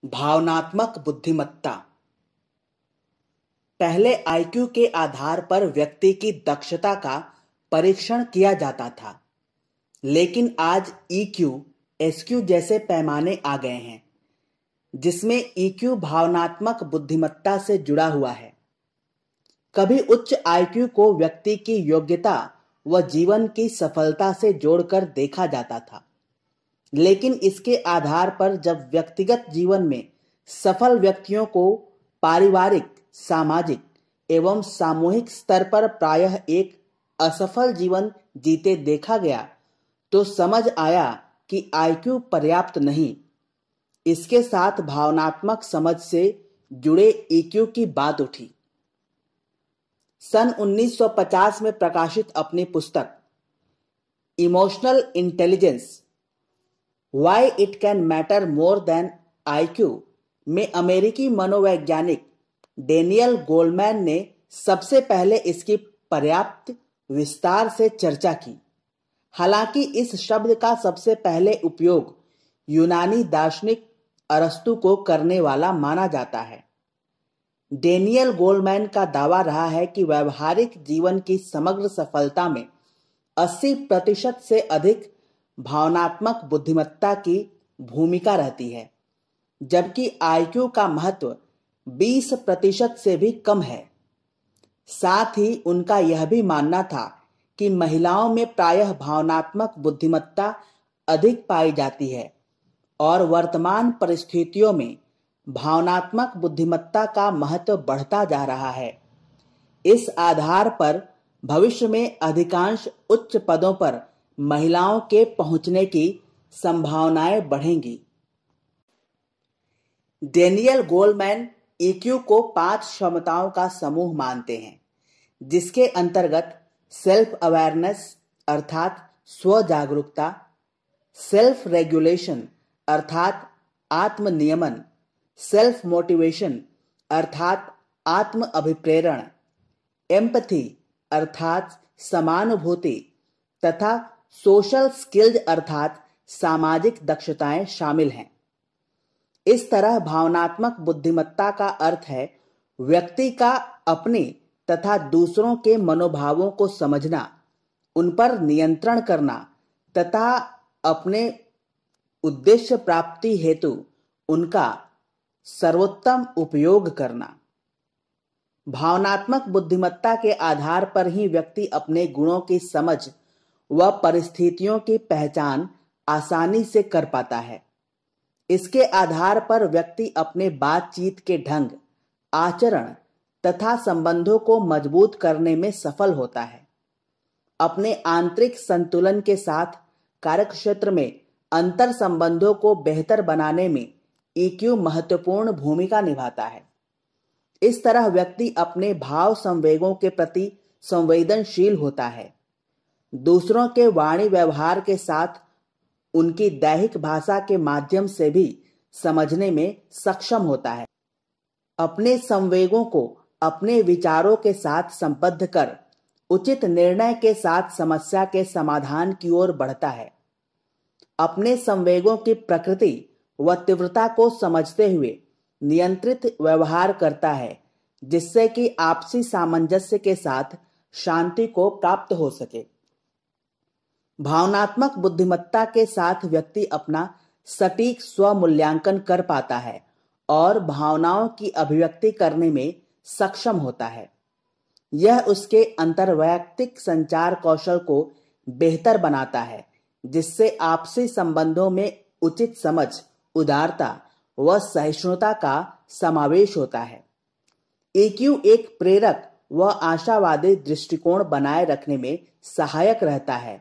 भावनात्मक बुद्धिमत्ता। पहले आईक्यू के आधार पर व्यक्ति की दक्षता का परीक्षण किया जाता था, लेकिन आज ईक्यू, एसक्यू जैसे पैमाने आ गए हैं, जिसमें ईक्यू भावनात्मक बुद्धिमत्ता से जुड़ा हुआ है। कभी उच्च आईक्यू को व्यक्ति की योग्यता व जीवन की सफलता से जोड़कर देखा जाता था, लेकिन इसके आधार पर जब व्यक्तिगत जीवन में सफल व्यक्तियों को पारिवारिक, सामाजिक एवं सामूहिक स्तर पर प्रायः एक असफल जीवन जीते देखा गया, तो समझ आया कि आईक्यू पर्याप्त नहीं। इसके साथ भावनात्मक समझ से जुड़े ईक्यू की बात उठी। सन 1950 में प्रकाशित अपनी पुस्तक emotional intelligence why it can matter more than IQ में अमेरिकी मनोवैज्ञानिक डेनियल गोलमैन ने सबसे पहले इसकी पर्याप्त विस्तार से चर्चा की। हालांकि इस शब्द का सबसे पहले उपयोग यूनानी दार्शनिक अरस्तु को करने वाला माना जाता है। डेनियल गोलमैन का दावा रहा है कि व्यवहारिक जीवन की समग्र सफलता में 80% से अधिक भावनात्मक बुद्धिमत्ता की भूमिका रहती है, जबकि आईक्यू का महत्व 20% से भी कम है। साथ ही उनका यह भी मानना था कि महिलाओं में प्रायः भावनात्मक बुद्धिमत्ता अधिक पाई जाती है और वर्तमान परिस्थितियों में भावनात्मक बुद्धिमत्ता का महत्व बढ़ता जा रहा है। इस आधार पर भविष्य में अधिकांश उच्च पदों पर महिलाओं के पहुंचने की संभावनाएं बढ़ेंगी। डेनियल गोलमैन ईक्यू को 5 क्षमताओं का समूह मानते हैं, जिसके अंतर्गत सेल्फ अवेयरनेस अर्थात स्व जागरूकता, सेल्फ रेगुलेशन अर्थात आत्म नियमन, सेल्फ मोटिवेशन अर्थात आत्म अभिप्रेरण, एम्पथी अर्थात समानुभूति तथा सोशल स्किल्स अर्थात सामाजिक दक्षताएं शामिल हैं। इस तरह भावनात्मक बुद्धिमत्ता का अर्थ है व्यक्ति का अपने तथा दूसरों के मनोभावों को समझना, उन पर नियंत्रण करना तथा अपने उद्देश्य प्राप्ति हेतु उनका सर्वोत्तम उपयोग करना। भावनात्मक बुद्धिमत्ता के आधार पर ही व्यक्ति अपने गुणों की समझ व परिस्थितियों की पहचान आसानी से कर पाता है। इसके आधार पर व्यक्ति अपने बातचीत के ढंग, आचरण तथा संबंधों को मजबूत करने में सफल होता है। अपने आंतरिक संतुलन के साथ कार्यक्षेत्र में अंतर संबंधों को बेहतर बनाने में ईक्यू महत्वपूर्ण भूमिका निभाता है। इस तरह व्यक्ति अपने भाव संवेगों के प्रति संवेदनशील होता है, दूसरों के वाणी व्यवहार के साथ उनकी दैहिक भाषा के माध्यम से भी समझने में सक्षम होता है, अपने संवेगों को अपने विचारों के साथ संबद्ध कर उचित निर्णय के साथ समस्या के समाधान की ओर बढ़ता है, अपने संवेगों की प्रकृति व तीव्रता को समझते हुए नियंत्रित व्यवहार करता है, जिससे कि आपसी सामंजस्य के साथ शांति को प्राप्त हो सके। भावनात्मक बुद्धिमत्ता के साथ व्यक्ति अपना सटीक स्व मूल्यांकन कर पाता है और भावनाओं की अभिव्यक्ति करने में सक्षम होता है। यह उसके अंतर्वैयक्तिक संचार कौशल को बेहतर बनाता है, जिससे आपसी संबंधों में उचित समझ, उदारता व सहिष्णुता का समावेश होता है। ईक्यू एक प्रेरक व आशावादी दृष्टिकोण बनाए रखने में सहायक रहता है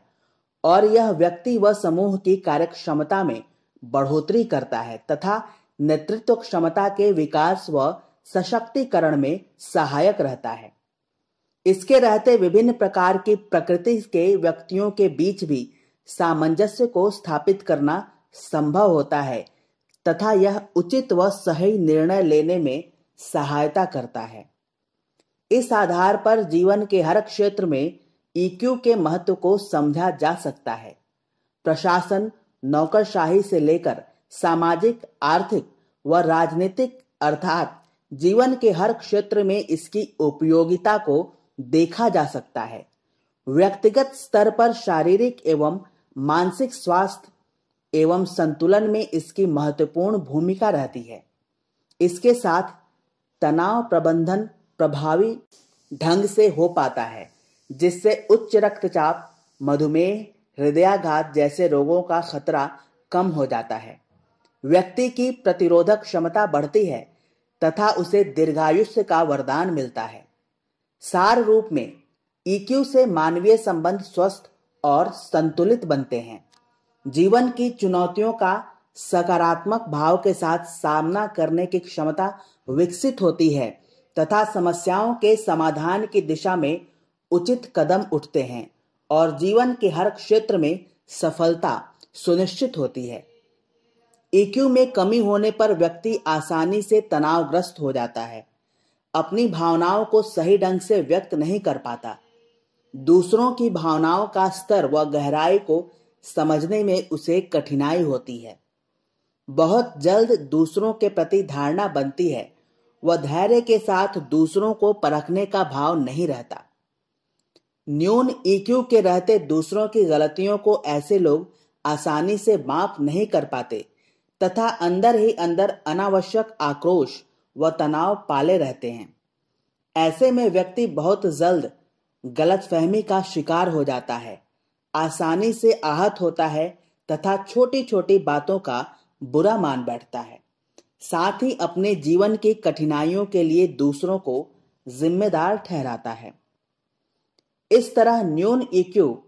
और यह व्यक्ति व समूह की कार्यक्षमता में बढ़ोतरी करता है तथा नेतृत्व क्षमता के विकास व सशक्तिकरण में सहायक रहता है। इसके रहते विभिन्न प्रकार की प्रकृति के व्यक्तियों के बीच भी सामंजस्य को स्थापित करना संभव होता है तथा यह उचित व सही निर्णय लेने में सहायता करता है। इस आधार पर जीवन के हर क्षेत्र में ईक्यू के महत्व को समझा जा सकता है। प्रशासन, नौकरशाही से लेकर सामाजिक, आर्थिक व राजनीतिक अर्थात जीवन के हर क्षेत्र में इसकी उपयोगिता को देखा जा सकता है। व्यक्तिगत स्तर पर शारीरिक एवं मानसिक स्वास्थ्य एवं संतुलन में इसकी महत्वपूर्ण भूमिका रहती है। इसके साथ तनाव प्रबंधन प्रभावी ढंग से हो पाता है, जिससे उच्च रक्तचाप, मधुमेह, हृदयाघात जैसे रोगों का खतरा कम हो जाता है। व्यक्ति की प्रतिरोधक क्षमता बढ़ती है तथा उसे दीर्घायुष्य का वरदान मिलता है। सार रूप में ईक्यू से मानवीय संबंध स्वस्थ और संतुलित बनते हैं। जीवन की चुनौतियों का सकारात्मक भाव के साथ सामना करने की क्षमता विकसित होती है तथा समस्याओं के समाधान की दिशा में उचित कदम उठते हैं और जीवन के हर क्षेत्र में सफलता सुनिश्चित होती है। ईक्यू में कमी होने पर व्यक्ति आसानी से तनावग्रस्त हो जाता है, अपनी भावनाओं को सही ढंग से व्यक्त नहीं कर पाता, दूसरों की भावनाओं का स्तर व गहराई को समझने में उसे कठिनाई होती है, बहुत जल्द दूसरों के प्रति धारणा बनती है व धैर्य के साथ दूसरों को परखने का भाव नहीं रहता। न्यून ईक्यू के रहते दूसरों की गलतियों को ऐसे लोग आसानी से माफ नहीं कर पाते तथा अंदर ही अंदर अनावश्यक आक्रोश व तनाव पाले रहते हैं। ऐसे में व्यक्ति बहुत जल्द गलतफहमी का शिकार हो जाता है, आसानी से आहत होता है तथा छोटी छोटी बातों का बुरा मान बैठता है। साथ ही अपने जीवन की कठिनाइयों के लिए दूसरों को जिम्मेदार ठहराता है। इस तरह न्यून ईक्यू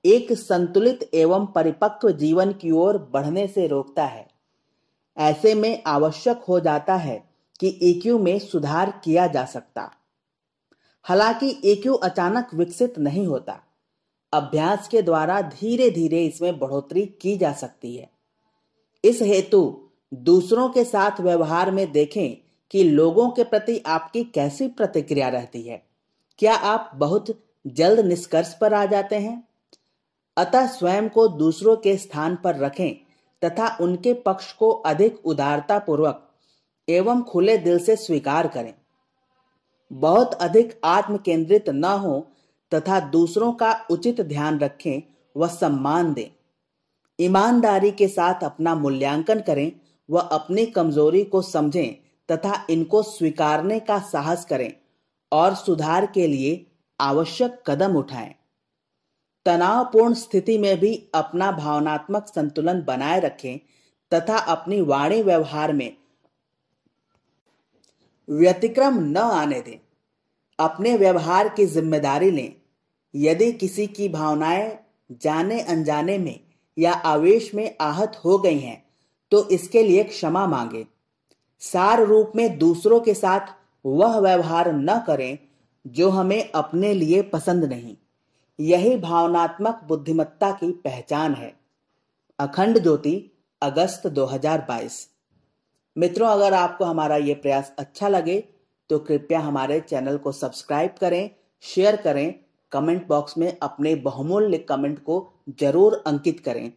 एक संतुलित एवं परिपक्व जीवन की ओर बढ़ने से रोकता है। ऐसे में आवश्यक हो जाता है कि ईक्यू में सुधार किया जा सकता। हालांकि ईक्यू अचानक विकसित नहीं होता, अभ्यास के द्वारा धीरे धीरे इसमें बढ़ोतरी की जा सकती है। इस हेतु दूसरों के साथ व्यवहार में देखें कि लोगों के प्रति आपकी कैसी प्रतिक्रिया रहती है। क्या आप बहुत जल्द निष्कर्ष पर आ जाते हैं? अतः स्वयं को दूसरों के स्थान पर रखें तथा उनके पक्ष को अधिक उदारता पूर्वक एवं खुले दिल से स्वीकार करें। बहुत अधिक आत्म केंद्रित न हो तथा दूसरों का उचित ध्यान रखें व सम्मान दें। ईमानदारी के साथ अपना मूल्यांकन करें व अपनी कमजोरी को समझें तथा इनको स्वीकारने का साहस करें और सुधार के लिए आवश्यक कदम उठाएं। तनावपूर्ण स्थिति में भी अपना भावनात्मक संतुलन बनाए रखें तथा अपनी वाणी व्यवहार में व्यतिक्रम न आने दें। अपने व्यवहार की जिम्मेदारी लें। यदि किसी की भावनाएं जाने अनजाने में या आवेश में आहत हो गई हैं तो इसके लिए क्षमा मांगे। सार रूप में दूसरों के साथ वह व्यवहार न करें जो हमें अपने लिए पसंद नहीं। यही भावनात्मक बुद्धिमत्ता की पहचान है। अखंड ज्योति, अगस्त 2022। मित्रों, अगर आपको हमारा ये प्रयास अच्छा लगे तो कृपया हमारे चैनल को सब्सक्राइब करें, शेयर करें, कमेंट बॉक्स में अपने बहुमूल्य कमेंट को जरूर अंकित करें।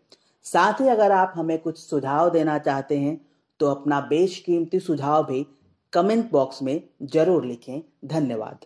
साथ ही अगर आप हमें कुछ सुझाव देना चाहते हैं तो अपना बेशकीमती सुझाव भी कमेंट बॉक्स में जरूर लिखें। धन्यवाद।